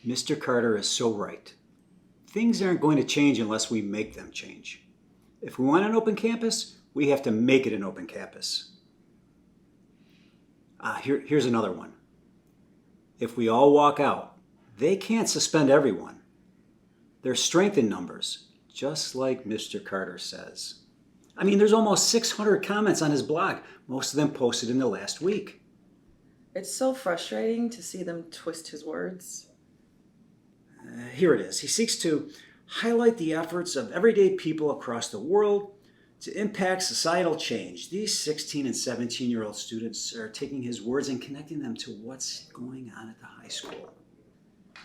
Mr. Carter is so right. Things aren't going to change unless we make them change. If we want an open campus, we have to make it an open campus. Here's another one. If we all walk out, they can't suspend everyone. There's strength in numbers, just like Mr. Carter says. I mean, there's almost 600 comments on his blog, most of them posted in the last week. It's so frustrating to see them twist his words. Here it is. He seeks to highlight the efforts of everyday people across the world to impact societal change. These 16 and 17-year-old students are taking his words and connecting them to what's going on at the high school.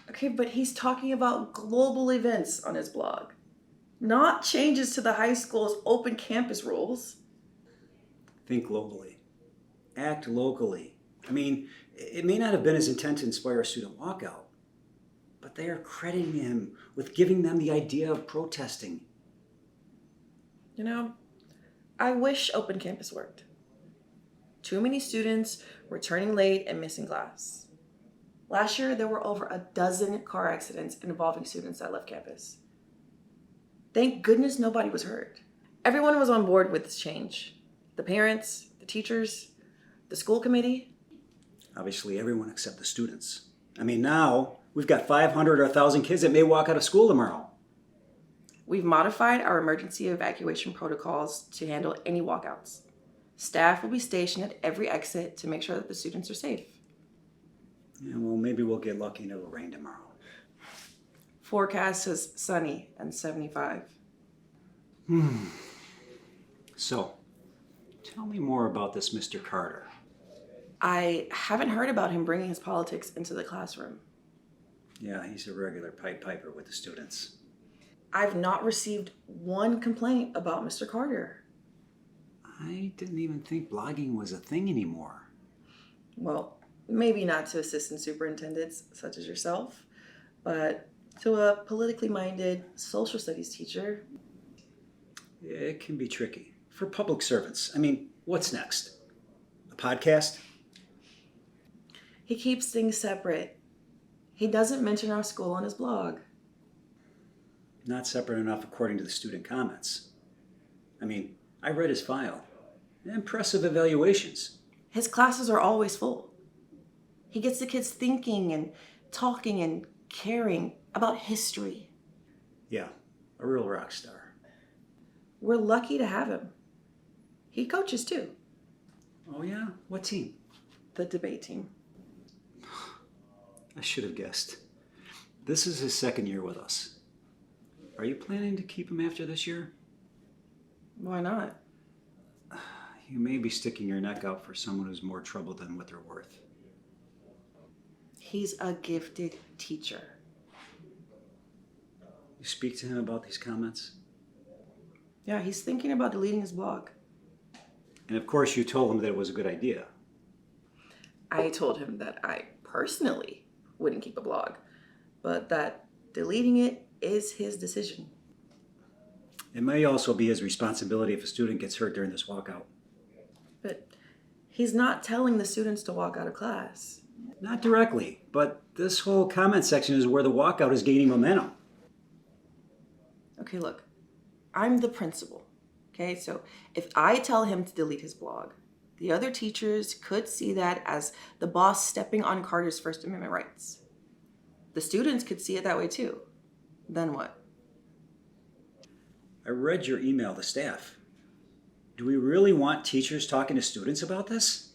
Okay, but he's talking about global events on his blog, not changes to the high school's open campus rules. Think globally. Act locally. I mean, it may not have been his intent to inspire a student walkout, but they are crediting him with giving them the idea of protesting. You know, I wish open campus worked. Too many students returning late and missing class. Last year, there were over a dozen car accidents involving students that left campus. Thank goodness nobody was hurt. Everyone was on board with this change. The parents, the teachers, the school committee. Obviously, everyone except the students. I mean, now we've got 500 or 1,000 kids that may walk out of school tomorrow. We've modified our emergency evacuation protocols to handle any walkouts. Staff will be stationed at every exit to make sure that the students are safe. Yeah, well, maybe we'll get lucky and it'll rain tomorrow. Forecast says sunny and 75. So, tell me more about this Mr. Carter. I haven't heard about him bringing his politics into the classroom. Yeah, he's a regular Pied Piper with the students. I've not received one complaint about Mr. Carter. I didn't even think blogging was a thing anymore. Well, maybe not to assistant superintendents such as yourself, but to a politically minded social studies teacher. It can be tricky. For public servants, I mean, what's next? A podcast? He keeps things separate. He doesn't mention our school on his blog. Not separate enough according to the student comments. I mean, I read his file. Impressive evaluations. His classes are always full. He gets the kids thinking and talking and caring about history. Yeah, a real rock star. We're lucky to have him. He coaches too. Oh yeah? What team? The debate team. I should have guessed. This is his second year with us. Are you planning to keep him after this year? Why not? You may be sticking your neck out for someone who's more trouble than what they're worth. He's a gifted teacher. You speak to him about these comments? Yeah, he's thinking about deleting his blog. And of course you told him that it was a good idea. I told him that I personally wouldn't keep a blog, but that deleting it is his decision. It may also be his responsibility if a student gets hurt during this walkout. But he's not telling the students to walk out of class. Not directly, but this whole comment section is where the walkout is gaining momentum. Okay, look, I'm the principal, okay? So if I tell him to delete his blog, the other teachers could see that as the boss stepping on Carter's First Amendment rights. The students could see it that way too. Then what? I read your email to staff. Do we really want teachers talking to students about this?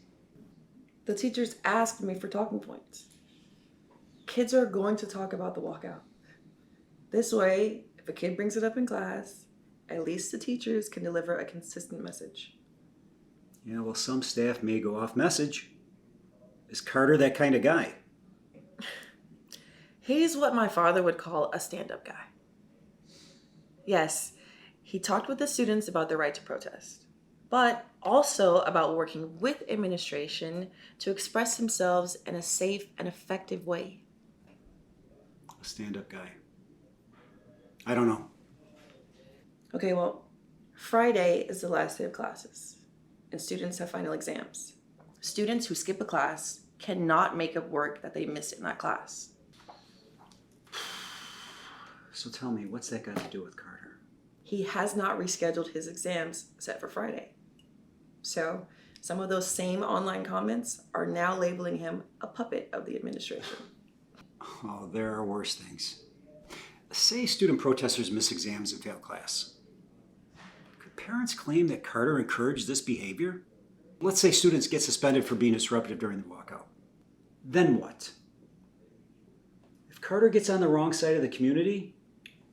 The teachers asked me for talking points. Kids are going to talk about the walkout. This way, if a kid brings it up in class, at least the teachers can deliver a consistent message. Yeah, well, some staff may go off message. Is Carter that kind of guy? He's what my father would call a stand-up guy. Yes, he talked with the students about their right to protest, but also about working with administration to express themselves in a safe and effective way. A stand-up guy. I don't know. Okay, well, Friday is the last day of classes, and students have final exams. Students who skip a class cannot make up work that they missed in that class. So tell me, what's that got to do with Carter? He has not rescheduled his exams set for Friday. So some of those same online comments are now labeling him a puppet of the administration. Oh, there are worse things. Say student protesters miss exams and fail class. Could parents claim that Carter encouraged this behavior? Let's say students get suspended for being disruptive during the walkout. Then what? If Carter gets on the wrong side of the community,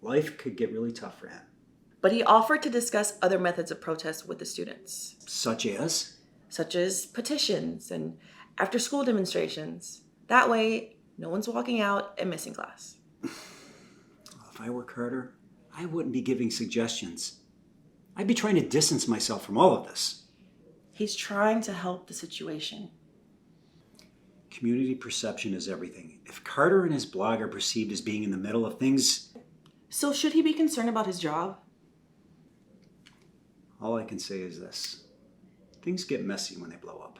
life could get really tough for him. But he offered to discuss other methods of protest with the students, Such as? such as petitions and after-school demonstrations. That way, no one's walking out and missing class. If I were Carter, I wouldn't be giving suggestions. I'd be trying to distance myself from all of this. He's trying to help the situation. Community perception is everything. If Carter and his blog are perceived as being in the middle of things, So should he be concerned about his job? all I can say is this. Things get messy when they blow up.